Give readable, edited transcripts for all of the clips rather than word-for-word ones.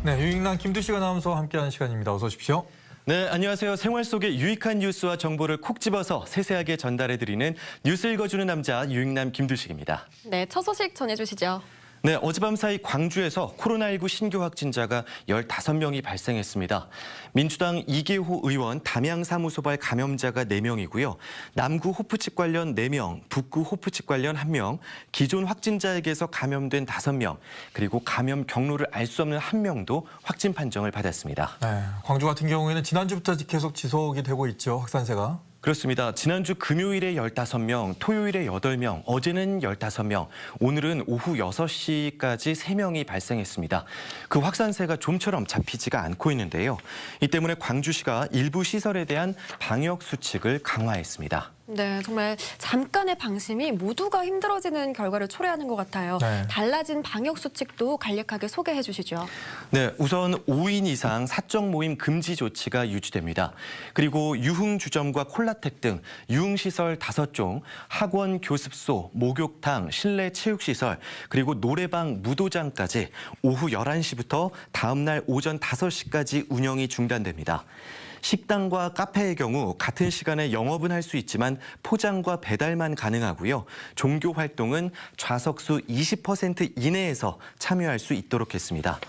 네, 유익남 김두식 아나운서와 함께하는 시간입니다. 어서 오십시오. 네, 안녕하세요. 생활 속의 유익한 뉴스와 정보를 콕 집어서 세세하게 전달해드리는 뉴스 읽어주는 남자 유익남 김두식입니다. 네, 첫 소식 전해주시죠. 네, 어젯밤 사이 광주에서 코로나19 신규 확진자가 15명이 발생했습니다. 민주당 이계호 의원 담양사무소발 감염자가 4명이고요. 남구 호프집 관련 4명, 북구 호프집 관련 1명, 기존 확진자에게서 감염된 5명, 그리고 감염 경로를 알 수 없는 1명도 확진 판정을 받았습니다. 네, 광주 같은 경우에는 지난주부터 계속 지속이 되고 있죠, 확산세가. 그렇습니다. 지난주 금요일에 15명, 토요일에 8명, 어제는 15명, 오늘은 오후 6시까지 3명이 발생했습니다. 그 확산세가 좀처럼 잡히지가 않고 있는데요. 이 때문에 광주시가 일부 시설에 대한 방역 수칙을 강화했습니다. 네, 정말 잠깐의 방심이 모두가 힘들어지는 결과를 초래하는 것 같아요. 네. 달라진 방역 수칙도 간략하게 소개해 주시죠. 네, 우선 5인 이상 사적 모임 금지 조치가 유지됩니다. 그리고 유흥주점과 콜라텍 등 유흥시설 5종, 학원, 교습소, 목욕탕, 실내 체육시설, 그리고 노래방, 무도장까지 오후 11시부터 다음 날 오전 5시까지 운영이 중단됩니다. 식당과 카페의 경우 같은 시간에 영업은 할 수 있지만 포장과 배달만 가능하고요. 종교 활동은 좌석수 20% 이내에서 참여할 수 있도록 했습니다.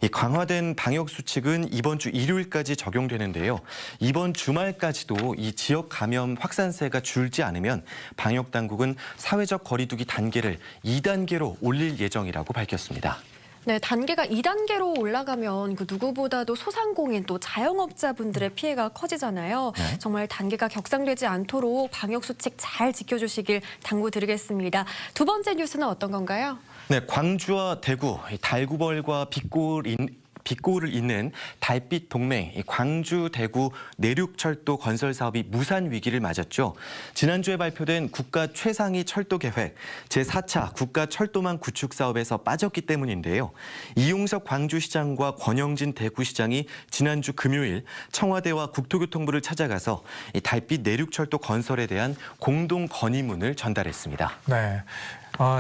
이 강화된 방역 수칙은 이번 주 일요일까지 적용되는데요. 이번 주말까지도 이 지역 감염 확산세가 줄지 않으면 방역 당국은 사회적 거리두기 단계를 2단계로 올릴 예정이라고 밝혔습니다. 네, 단계가 2단계로 올라가면 그 누구보다도 소상공인 또 자영업자분들의 피해가 커지잖아요. 네. 정말 단계가 격상되지 않도록 방역 수칙 잘 지켜주시길 당부드리겠습니다. 두 번째 뉴스는 어떤 건가요? 네, 광주와 대구, 달구벌과 빗골을 잇는 달빛 동맹, 광주, 대구 내륙철도 건설 사업이 무산 위기를 맞았죠. 지난주에 발표된 국가 최상위 철도 계획, 제4차 국가 철도망 구축 사업에서 빠졌기 때문인데요. 이용석 광주시장과 권영진 대구시장이 지난주 금요일 청와대와 국토교통부를 찾아가서 이 달빛 내륙철도 건설에 대한 공동 건의문을 전달했습니다. 네,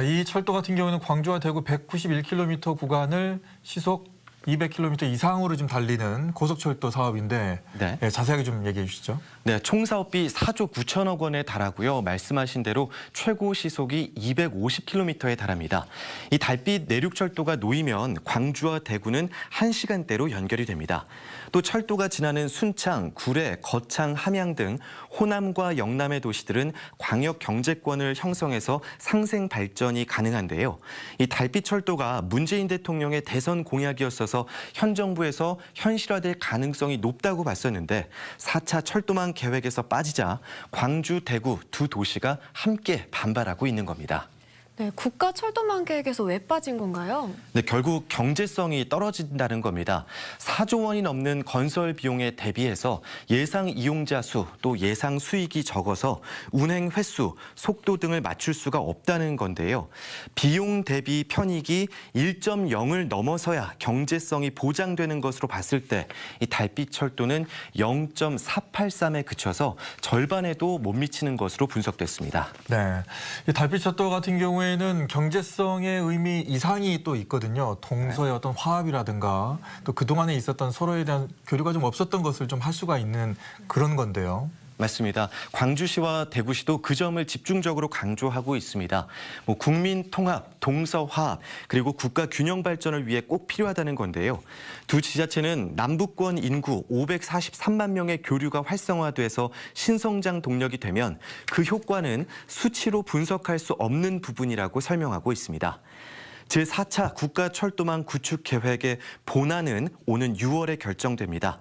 이 철도 같은 경우는 광주와 대구 191km 구간을 시속 200km 이상으로 좀 달리는 고속철도 사업인데 네. 네, 자세하게 좀 얘기해 주시죠. 네, 총 사업비 4조 9천억 원에 달하고요. 말씀하신 대로 최고 시속이 250km에 달합니다. 이 달빛 내륙철도가 놓이면 광주와 대구는 1시간대로 연결이 됩니다. 또 철도가 지나는 순창, 구례, 거창, 함양 등 호남과 영남의 도시들은 광역 경제권을 형성해서 상생 발전이 가능한데요. 이 달빛 철도가 문재인 대통령의 대선 공약이었어서 현 정부에서 현실화될 가능성이 높다고 봤었는데 4차 철도망 계획에서 빠지자 광주, 대구 두 도시가 함께 반발하고 있는 겁니다. 네, 국가 철도망 계획에서 왜 빠진 건가요? 네, 결국 경제성이 떨어진다는 겁니다. 4조 원이 넘는 건설 비용에 대비해서 예상 이용자 수 또 예상 수익이 적어서 운행 횟수, 속도 등을 맞출 수가 없다는 건데요. 비용 대비 편익이 1.0을 넘어서야 경제성이 보장되는 것으로 봤을 때 이 달빛 철도는 0.483에 그쳐서 절반에도 못 미치는 것으로 분석됐습니다. 네, 이 달빛 철도 같은 경우에는 경제성의 의미 이상이 또 있거든요. 동서의 어떤 화합이라든가 또 그동안에 있었던 서로에 대한 교류가 좀 없었던 것을 좀 할 수가 있는 그런 건데요. 맞습니다. 광주시와 대구시도 그 점을 집중적으로 강조하고 있습니다. 국민 통합, 동서 화합, 그리고 국가 균형 발전을 위해 꼭 필요하다는 건데요. 두 지자체는 남북권 인구 543만 명의 교류가 활성화돼서 신성장 동력이 되면 그 효과는 수치로 분석할 수 없는 부분이라고 설명하고 있습니다. 제4차 국가철도망 구축 계획의 본안은 오는 6월에 결정됩니다.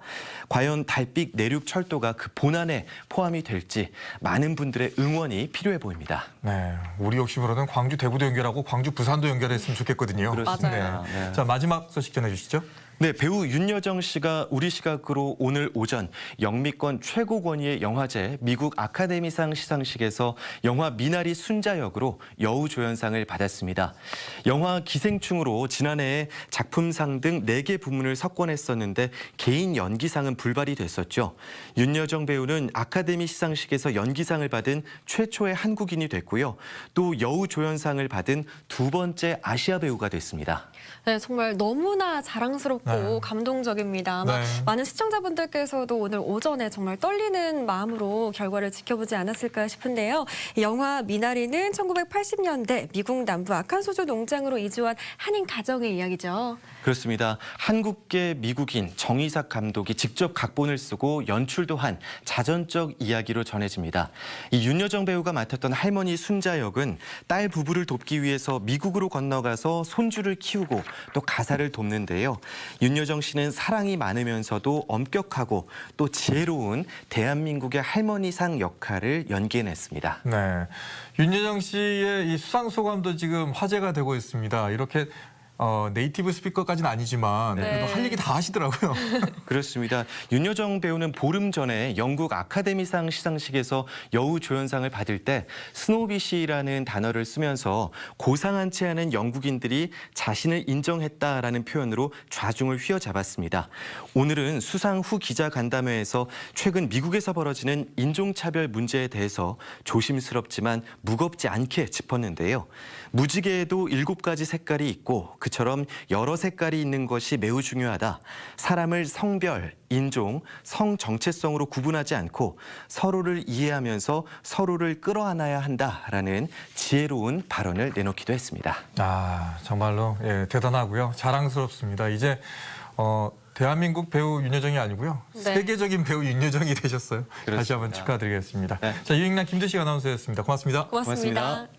과연 달빛 내륙철도가 그 본안에 포함이 될지 많은 분들의 응원이 필요해 보입니다. 네, 우리 욕심으로는 광주 대구도 연결하고 광주 부산도 연결했으면 좋겠거든요. 그렇습니다. 네. 네. 자, 마지막 소식 전해주시죠. 네, 배우 윤여정 씨가 우리 시각으로 오늘 오전 영미권 최고 권위의 영화제 미국 아카데미상 시상식에서 영화 미나리 순자 역으로 여우조연상을 받았습니다. 영화 영화 기생충으로 지난해에 작품상 등 4개 부문을 석권했었는데 개인 연기상은 불발이 됐었죠. 윤여정 배우는 아카데미 시상식에서 연기상을 받은 최초의 한국인이 됐고요. 또 여우조연상을 받은 2번째 아시아 배우가 됐습니다. 네, 정말 너무나 자랑스럽고 네. 감동적입니다. 아마 네. 많은 시청자분들께서도 오늘 오전에 정말 떨리는 마음으로 결과를 지켜보지 않았을까 싶은데요. 이 영화 미나리는 1980년대 미국 남부 아칸소주 농장으로 이주한 한인 가정의 이야기죠. 그렇습니다. 한국계 미국인 정이삭 감독이 직접 각본을 쓰고 연출도 한 자전적 이야기로 전해집니다. 이 윤여정 배우가 맡았던 할머니 순자 역은 딸 부부를 돕기 위해서 미국으로 건너가서 손주를 키우고 또 가사를 돕는데요. 윤여정 씨는 사랑이 많으면서도 엄격하고 또 지혜로운 대한민국의 할머니상 역할을 연기해냈습니다. 네, 윤여정 씨의 이 수상 소감도 지금 화제가 되고 있습니다. 이렇게 네이티브 스피커까지는 아니지만 네. 그래도 할 얘기 다 하시더라고요. 그렇습니다. 윤여정 배우는 보름 전에 영국 아카데미상 시상식에서 여우조연상을 받을 때 스노비시라는 단어를 쓰면서 고상한 채 하는 영국인들이 자신을 인정했다라는 표현으로 좌중을 휘어잡았습니다. 오늘은 수상 후 기자 간담회에서 최근 미국에서 벌어지는 인종차별 문제에 대해서 조심스럽지만 무겁지 않게 짚었는데요. 무지개에도 7가지 색깔이 있고 그처럼 여러 색깔이 있는 것이 매우 중요하다. 사람을 성별, 인종, 성 정체성으로 구분하지 않고 서로를 이해하면서 서로를 끌어안아야 한다라는 지혜로운 발언을 내놓기도 했습니다. 아, 정말로 대단하고요. 자랑스럽습니다. 이제 대한민국 배우 윤여정이 아니고요. 네. 세계적인 배우 윤여정이 되셨어요. 다시 한번 그렇습니다. 축하드리겠습니다. 네. 자, 유익남 김두식 아나운서였습니다. 고맙습니다. 고맙습니다. 고맙습니다.